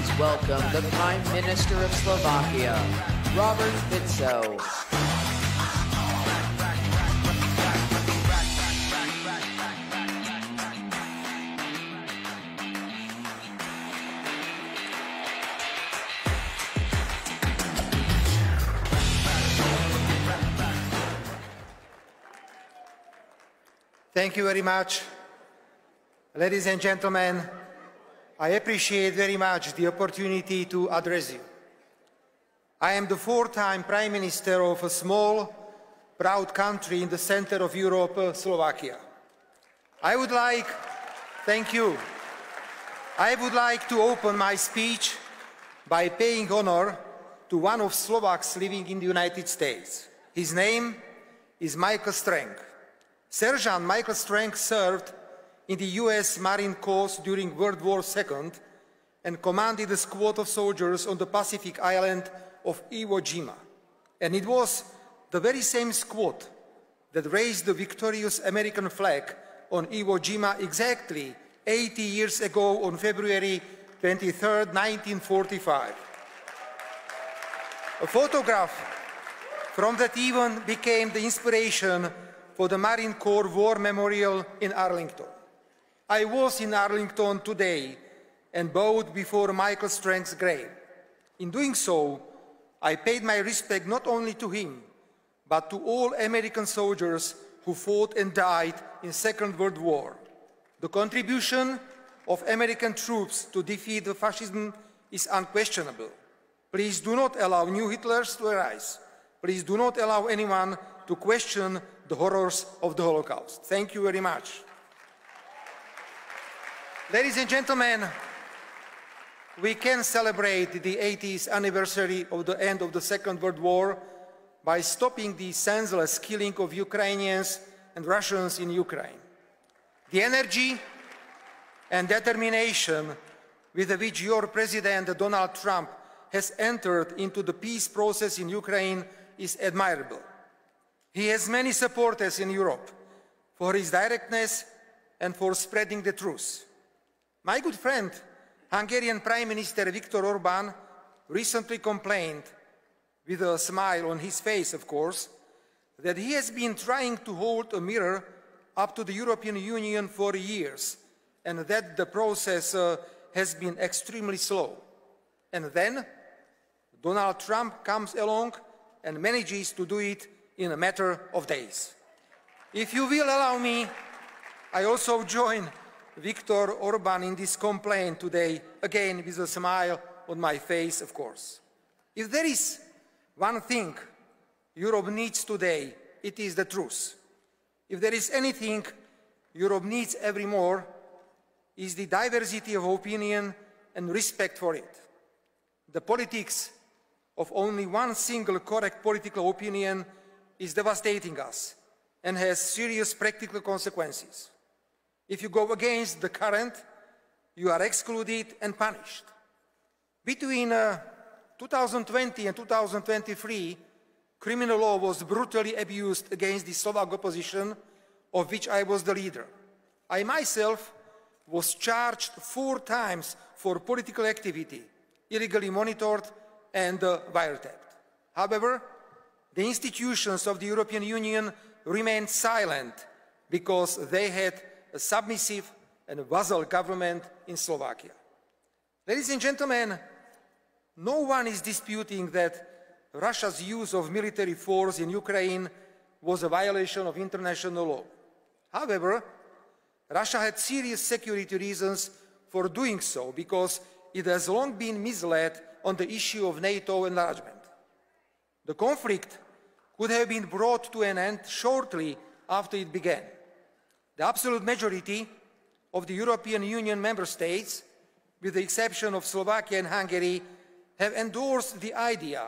please welcome the Prime Minister of Slovakia, Robert Fico. Thank you very much. Ladies and gentlemen, I appreciate very much the opportunity to address you. I am the fourth-time Prime Minister of a small, proud country in the center of Europe, Slovakia. I would like to open my speech by paying honor to one of Slovaks living in the United States. His name is Michael Strang. Sergeant Michael Strang served in the US Marine Corps during World War II and commanded a squad of soldiers on the Pacific island of Iwo Jima. And it was the very same squad that raised the victorious American flag on Iwo Jima exactly 80 years ago on February 23, 1945. A photograph from that event became the inspiration for the Marine Corps War Memorial in Arlington. I was in Arlington today and bowed before Michael Strang's grave. In doing so, I paid my respect not only to him, but to all American soldiers who fought and died in the Second World War. The contribution of American troops to defeat fascism is unquestionable. Please do not allow new Hitlers to arise. Please do not allow anyone to question the horrors of the Holocaust. Thank you very much. Ladies and gentlemen, we can celebrate the 80th anniversary of the end of the Second World War by stopping the senseless killing of Ukrainians and Russians in Ukraine. The energy and determination with which your President Donald Trump has entered into the peace process in Ukraine is admirable. He has many supporters in Europe for his directness and for spreading the truth. My good friend, Hungarian Prime Minister Viktor Orbán, recently complained, with a smile on his face, of course, that he has been trying to hold a mirror up to the European Union for years, and that the process has been extremely slow. And then Donald Trump comes along and manages to do it in a matter of days. If you will allow me, I also join Viktor Orbán in this complaint today, again with a smile on my face, of course. If there is one thing Europe needs today, it is the truth. If there is anything Europe needs ever more, is the diversity of opinion and respect for it. The politics of only one single correct political opinion is devastating us and has serious practical consequences. If you go against the current, you are excluded and punished. Between 2020 and 2023, criminal law was brutally abused against the Slovak opposition, of which I was the leader. I myself was charged 4 times for political activity, illegally monitored and wiretapped. However, the institutions of the European Union remained silent because they had a submissive and vassal government in Slovakia. Ladies and gentlemen, no one is disputing that Russia's use of military force in Ukraine was a violation of international law. However, Russia had serious security reasons for doing so because it has long been misled on the issue of NATO enlargement. The conflict could have been brought to an end shortly after it began. The absolute majority of the European Union member states, with the exception of Slovakia and Hungary, have endorsed the idea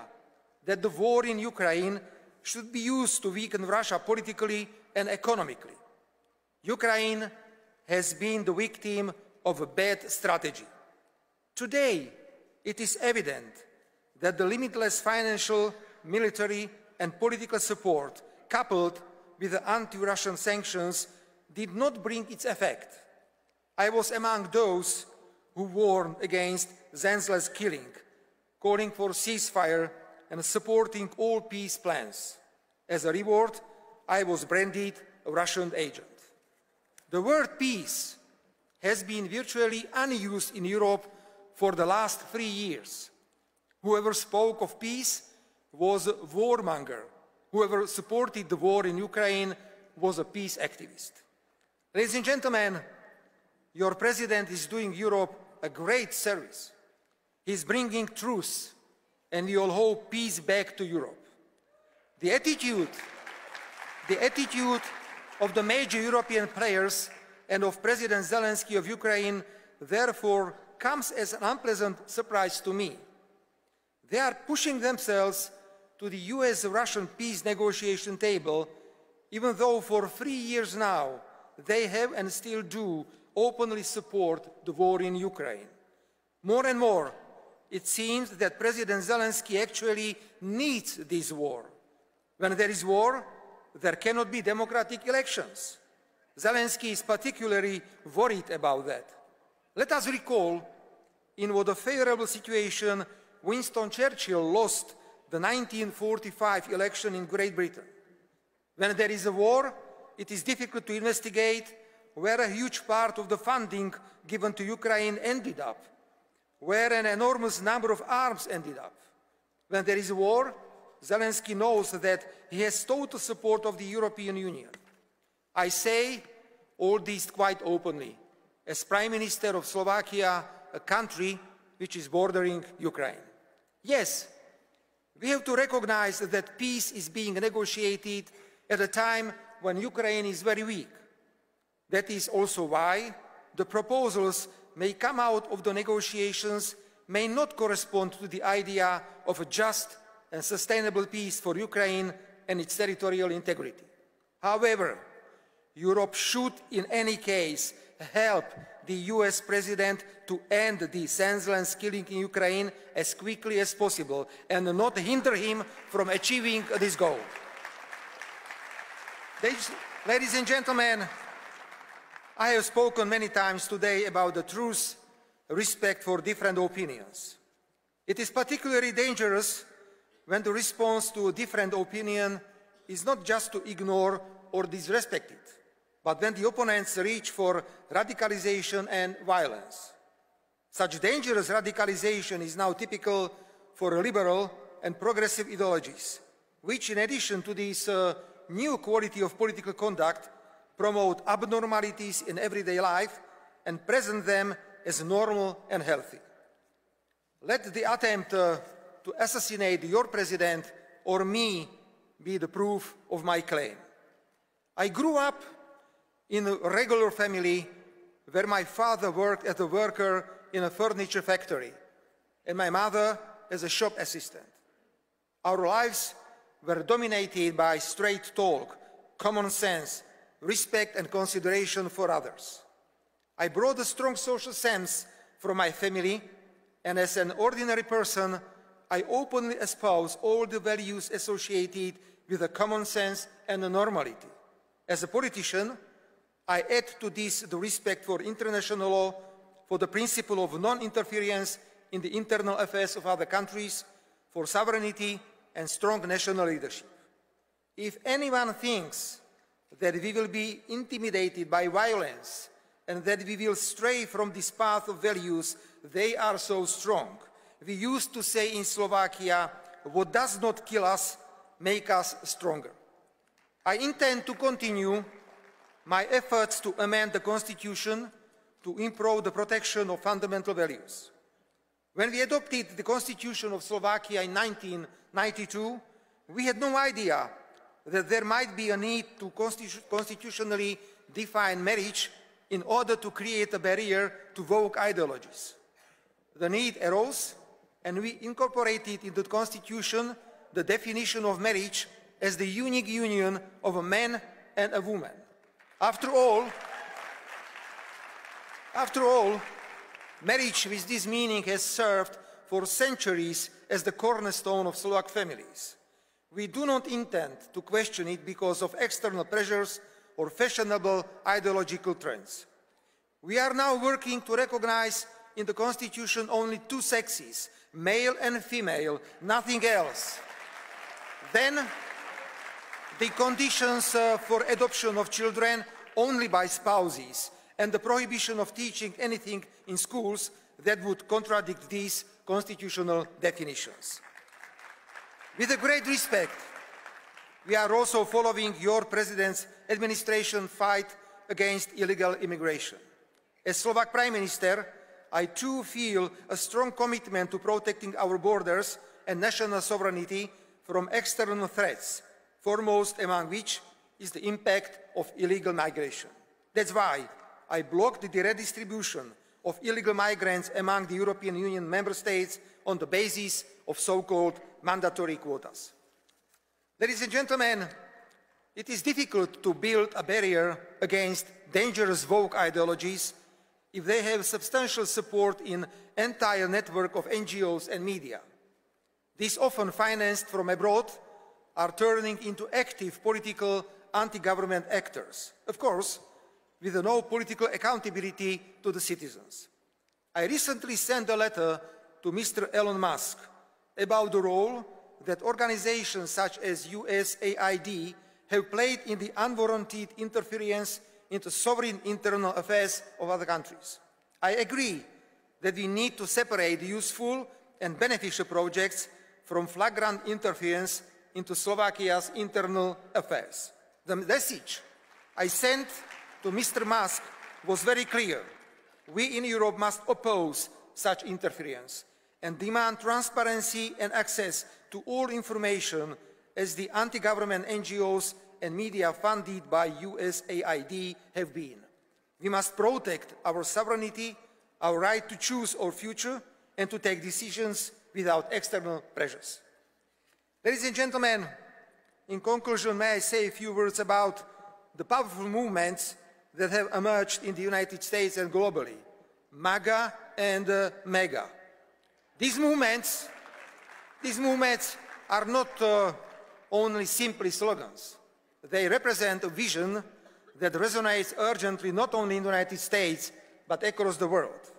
that the war in Ukraine should be used to weaken Russia politically and economically. Ukraine has been the victim of a bad strategy. Today, it is evident that the limitless financial, military and political support, coupled with the anti-Russian sanctions, did not bring its effect. I was among those who warned against senseless killing, calling for ceasefire and supporting all peace plans. As a reward, I was branded a Russian agent. The word peace has been virtually unused in Europe for the last 3 years. Whoever spoke of peace was a warmonger. Whoever supported the war in Ukraine was a peace activist. Ladies and gentlemen, your president is doing Europe a great service. He's bringing truth, and we all hope peace back to Europe. The attitude of the major European players and of President Zelensky of Ukraine, therefore, comes as an unpleasant surprise to me. They are pushing themselves to the US-Russian peace negotiation table, even though for 3 years now they have and still do openly support the war in Ukraine. More and more, it seems that President Zelensky actually needs this war. When there is war, there cannot be democratic elections. Zelensky is particularly worried about that. Let us recall in what a favorable situation Winston Churchill lost the 1945 election in Great Britain. When there is a war, it is difficult to investigate where a huge part of the funding given to Ukraine ended up, where an enormous number of arms ended up. When there is a war, Zelensky knows that he has total support of the European Union. I say all this quite openly, as Prime Minister of Slovakia, a country which is bordering Ukraine. Yes, we have to recognize that peace is being negotiated at a time when Ukraine is very weak. That is also why the proposals may come out of the negotiations may not correspond to the idea of a just and sustainable peace for Ukraine and its territorial integrity. However, Europe should in any case help the US President to end the senseless killing in Ukraine as quickly as possible and not hinder him from achieving this goal. Ladies and gentlemen, I have spoken many times today about the truth, respect for different opinions. It is particularly dangerous when the response to a different opinion is not just to ignore or disrespect it, but when the opponents reach for radicalization and violence. Such dangerous radicalization is now typical for liberal and progressive ideologies, which in addition to this new quality of political conduct, promote abnormalities in everyday life and present them as normal and healthy. Let the attempt to assassinate your president or me be the proof of my claim. I grew up in a regular family where my father worked as a worker in a furniture factory and my mother as a shop assistant. Our lives were dominated by straight talk, common sense, respect and consideration for others. I brought a strong social sense from my family, and as an ordinary person, I openly espouse all the values associated with a common sense and a normality. As a politician, I add to this the respect for international law, for the principle of non-interference in the internal affairs of other countries, for sovereignty and strong national leadership. If anyone thinks that we will be intimidated by violence and that we will stray from this path of values, they are so strong. We used to say in Slovakia, what does not kill us, make us stronger. I intend to continue my efforts to amend the Constitution to improve the protection of fundamental values. When we adopted the Constitution of Slovakia in 1992, we had no idea that there might be a need to constitutionally define marriage in order to create a barrier to woke ideologies. The need arose, and we incorporated into the Constitution the definition of marriage as the unique union of a man and a woman. After all, marriage with this meaning has served for centuries as the cornerstone of Slovak families. We do not intend to question it because of external pressures or fashionable ideological trends. We are now working to recognize in the Constitution only two sexes, male and female, nothing else. Then the conditions for adoption of children only by spouses, and the prohibition of teaching anything in schools that would contradict these constitutional definitions. With a great respect, we are also following your President's administration fight against illegal immigration. As Slovak Prime Minister, I too feel a strong commitment to protecting our borders and national sovereignty from external threats, foremost among which is the impact of illegal migration. That's why I blocked the redistribution of illegal migrants among the European Union member states on the basis of so-called mandatory quotas. Ladies and gentlemen, it is difficult to build a barrier against dangerous woke ideologies if they have substantial support in an entire network of NGOs and media. These, often financed from abroad, are turning into active political anti-government actors, of course, with no political accountability to the citizens. I recently sent a letter to Mr. Elon Musk about the role that organizations such as USAID have played in the unwarranted interference into sovereign internal affairs of other countries. I agree that we need to separate useful and beneficial projects from flagrant interference into Slovakia's internal affairs. The message I sent to Mr. Musk was very clear. We in Europe must oppose such interference and demand transparency and access to all information as the anti-government NGOs and media funded by USAID have been. We must protect our sovereignty, our right to choose our future, and to take decisions without external pressures. Ladies and gentlemen, in conclusion, may I say a few words about the powerful movements that have emerged in the United States and globally, MAGA and MEGA. These movements are not only simply slogans. They represent a vision that resonates urgently not only in the United States, but across the world.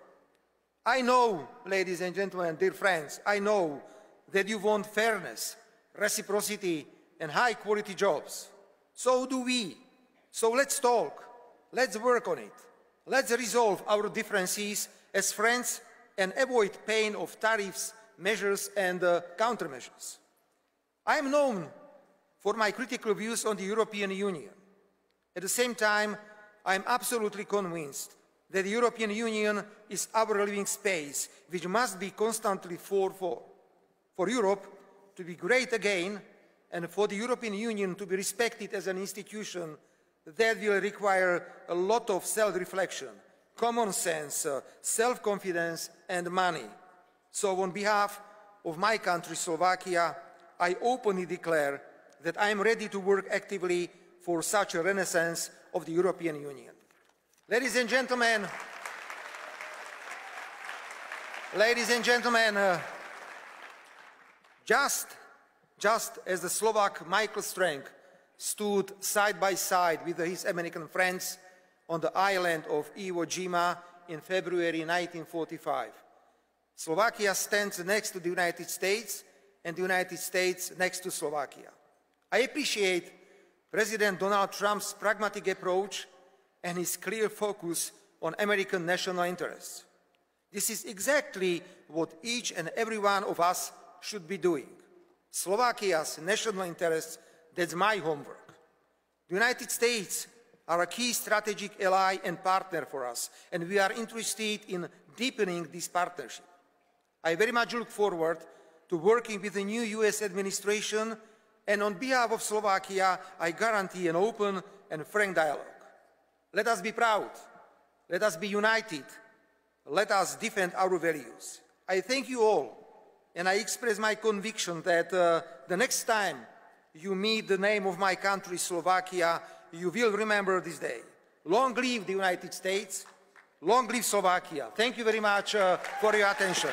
I know, ladies and gentlemen, dear friends, I know that you want fairness, reciprocity, and high-quality jobs. So do we. So let's talk. Let's work on it. Let's resolve our differences as friends and avoid pain of tariffs, measures, and countermeasures. I am known for my critical views on the European Union. At the same time, I am absolutely convinced that the European Union is our living space, which must be constantly fought for. For Europe to be great again, and for the European Union to be respected as an institution, that will require a lot of self-reflection, common sense, self-confidence, and money. So on behalf of my country, Slovakia, I openly declare that I am ready to work actively for such a renaissance of the European Union. Ladies and gentlemen, just as the Slovak Michael Strank stood side by side with his American friends on the island of Iwo Jima in February 1945, Slovakia stands next to the United States and the United States next to Slovakia. I appreciate President Donald Trump's pragmatic approach and his clear focus on American national interests. This is exactly what each and every one of us should be doing. Slovakia's national interests, that's my homework. The United States are a key strategic ally and partner for us, and we are interested in deepening this partnership. I very much look forward to working with the new US administration, and on behalf of Slovakia, I guarantee an open and frank dialogue. Let us be proud. Let us be united. Let us defend our values. I thank you all, and I express my conviction that the next time you meet the name of my country, Slovakia, you will remember this day. Long live the United States. Long live Slovakia. Thank you very much for your attention.